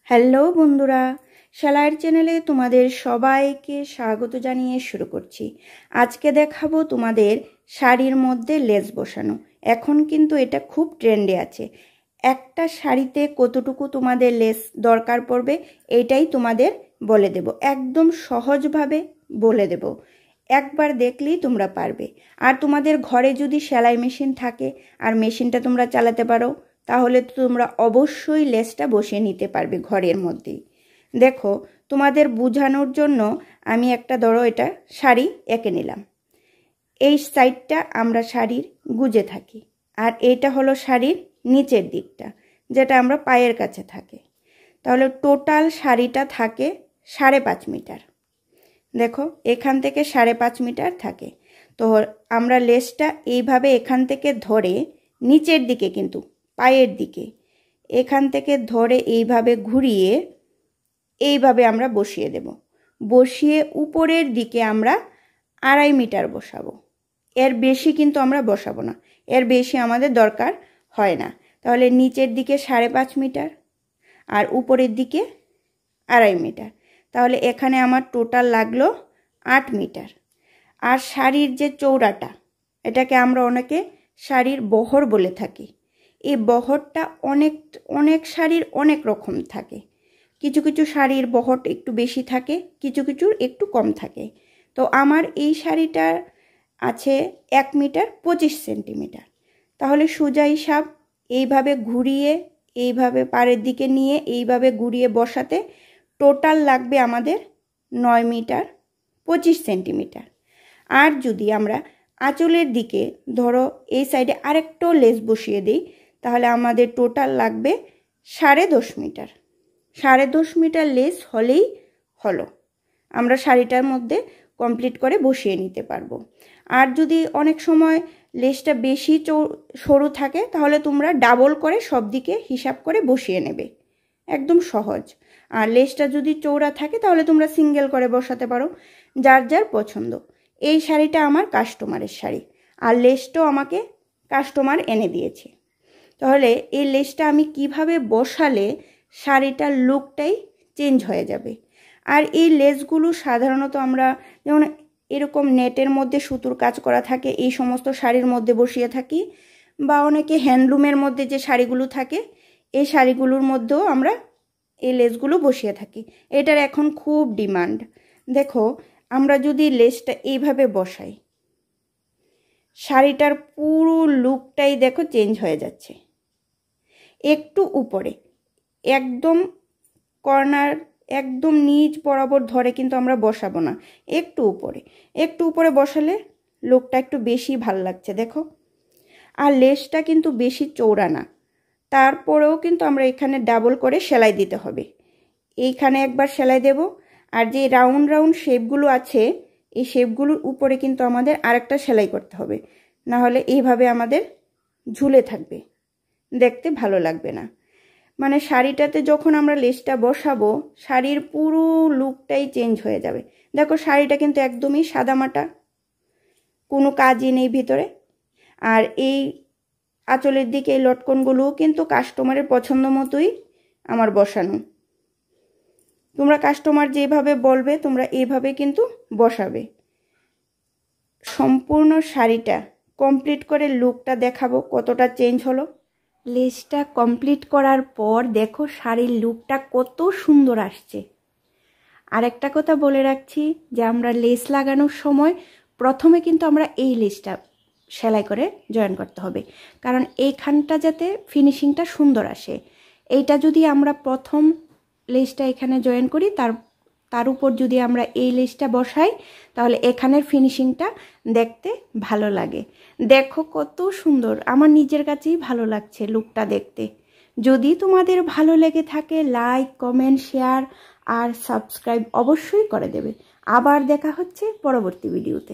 Hello বন্ধুরা, সেলাইয়ের চ্যানেলে তোমাদের সবাইকে স্বাগত জানিয়ে শুরু করছি। আজকে দেখাবো তোমাদের শাড়ির মধ্যে লেস বসানো। এখন কিন্তু এটা খুব ট্রেন্ডে আছে। একটা শাড়িতে কতটুকু তোমাদের লেস দরকার পড়বে এইটাই তোমাদের বলে দেব, একদম সহজভাবে বলে দেব। একবার দেখলেই তোমরা পারবে। আর তোমাদের ঘরে যদি সেলাই মেশিন থাকে আর মেশিনটা তোমরা চালাতে পারো, তাহলে তোমরা অবশ্যই লেসটা বসিয়ে নিতে পারবে ঘরের মধ্যেই। দেখো, তোমাদের বোঝানোর জন্য আমি একটা ধরো এটা শাড়ি এঁকে নিলাম। এই সাইডটা আমরা শাড়ির গুজে থাকি, আর এইটা হলো শাড়ির নিচের দিকটা, যেটা আমরা পায়ের কাছে থাকে। তাহলে টোটাল শাড়িটা থাকে 5.5 মিটার। দেখো, এখান থেকে 5.5 মিটার থাকে। তো আমরা লেসটা এইভাবে এখান থেকে ধরে নিচের দিকে, কিন্তু পায়ের দিকে এখান থেকে ধরে এইভাবে ঘুরিয়ে এইভাবে আমরা বসিয়ে দেব। বসিয়ে উপরের দিকে আমরা 2.5 মিটার বসাবো। এর বেশি কিন্তু আমরা বসাবো না, এর বেশি আমাদের দরকার হয় না। তাহলে নিচের দিকে 5.5 মিটার আর উপরের দিকে 2.5 মিটার। তাহলে এখানে আমার টোটাল লাগলো 8 মিটার। আর শাড়ির যে চৌড়াটা, এটাকে আমরা অনেকে শাড়ির বহর বলে থাকি। এই বহরটা অনেক শাড়ির অনেক রকম থাকে। কিছু কিছু শাড়ির বহর একটু বেশি থাকে, কিছু কিছুর একটু কম থাকে। তো আমার এই শাড়িটার আছে 1 মিটার 25 সেন্টিমিটার। তাহলে সোজা হিসাব এইভাবে ঘুরিয়ে এইভাবে পাড়ের দিকে নিয়ে এইভাবে ঘুরিয়ে বসাতে টোটাল লাগবে আমাদের 9 মিটার 25 সেন্টিমিটার। আর যদি আমরা আঁচলের দিকে ধরো এই সাইডে আরেকটাও লেস বসিয়ে দিই, তাহলে আমাদের টোটাল লাগবে 10.5 মিটার। 10.5 মিটার লেস হলেই হলো, আমরা শাড়িটার মধ্যে কমপ্লিট করে বসিয়ে নিতে পারবো। আর যদি অনেক সময় লেসটা বেশি সরু থাকে, তাহলে তোমরা ডাবল করে সব দিকে হিসাব করে বসিয়ে নেবে, একদম সহজ। আর লেসটা যদি চৌড়া থাকে, তাহলে তোমরা সিঙ্গেল করে বসাতে পারো, যার যার পছন্দ। এই শাড়িটা আমার কাস্টমারের শাড়ি, আর লেসটাও আমাকে কাস্টমার এনে দিয়েছে। তাহলে এই লেসটা আমি কিভাবে বসালে শাড়িটার লুকটাই চেঞ্জ হয়ে যাবে। আর এই লেসগুলো সাধারণত আমরা যেমন এরকম নেটের মধ্যে সুতোর কাজ করা থাকে, এই সমস্ত শাড়ির মধ্যে বসিয়ে থাকি, বা অনেকে হ্যান্ডলুমের মধ্যে যে শাড়িগুলো থাকে, এই শাড়িগুলোর মধ্যেও আমরা এই লেসগুলো বসিয়ে থাকি। এটার এখন খুব ডিমান্ড। দেখো, আমরা যদি লেসটা এইভাবে বসাই, শাড়িটার পুরো লুকটাই দেখো চেঞ্জ হয়ে যাচ্ছে। একটু উপরে, একদম কর্নার, একদম নিচ বরাবর ধরে কিন্তু আমরা বসাবো না, একটু উপরে বসালে লুকটা একটু বেশি ভাল লাগছে। দেখো, আর লেসটা কিন্তু বেশি চৌড়া না, তারপরেও কিন্তু আমরা এখানে ডাবল করে সেলাই দিতে হবে। এইখানে একবার সেলাই দেব, আর যে রাউন্ড রাউন্ড শেপগুলো আছে, এই শেপগুলোর উপরে কিন্তু আমাদের আরেকটা সেলাই করতে হবে, না হলে এইভাবে আমাদের ঝুলে থাকবে, দেখতে ভালো লাগবে না। মানে শাড়িটাতে যখন আমরা লেসটা বসাবো, শাড়ির পুরো লুকটাই চেঞ্জ হয়ে যাবে। দেখো, শাড়িটা কিন্তু একদমই সাদামাটা, কোনো কাজই নেই ভিতরে। আর এই আঁচলের দিকে এই লটকনগুলোও কিন্তু কাস্টমারের পছন্দ মতোই আমার বসানো। তোমরা কাস্টমার যেভাবে বলবে তোমরা এইভাবে কিন্তু বসাবে। সম্পূর্ণ শাড়িটা কমপ্লিট করে লুকটা দেখাবো কতটা চেঞ্জ হলো। লেসটা কমপ্লিট করার পর দেখো শাড়ির লুকটা কত সুন্দর আসছে। আর একটা কথা বলে রাখছি, যে আমরা লেস লাগানোর সময় প্রথমে কিন্তু আমরা এই লেসটা সেলাই করে জয়েন করতে হবে, কারণ এইখানটা যাতে ফিনিশিংটা সুন্দর আসে। এইটা যদি আমরা প্রথম লেসটা এখানে জয়েন করি, তার উপর যদি আমরা এই লেসটা বসাই, তাহলে এখানের ফিনিশিংটা দেখতে ভালো লাগে। দেখো কত সুন্দর, আমার নিজের কাছেই ভালো লাগছে লুকটা দেখতে। যদি তোমাদের ভালো লেগে থাকে, লাইক, কমেন্ট, শেয়ার আর সাবস্ক্রাইব অবশ্যই করে দেবে। আবার দেখা হচ্ছে পরবর্তী ভিডিওতে।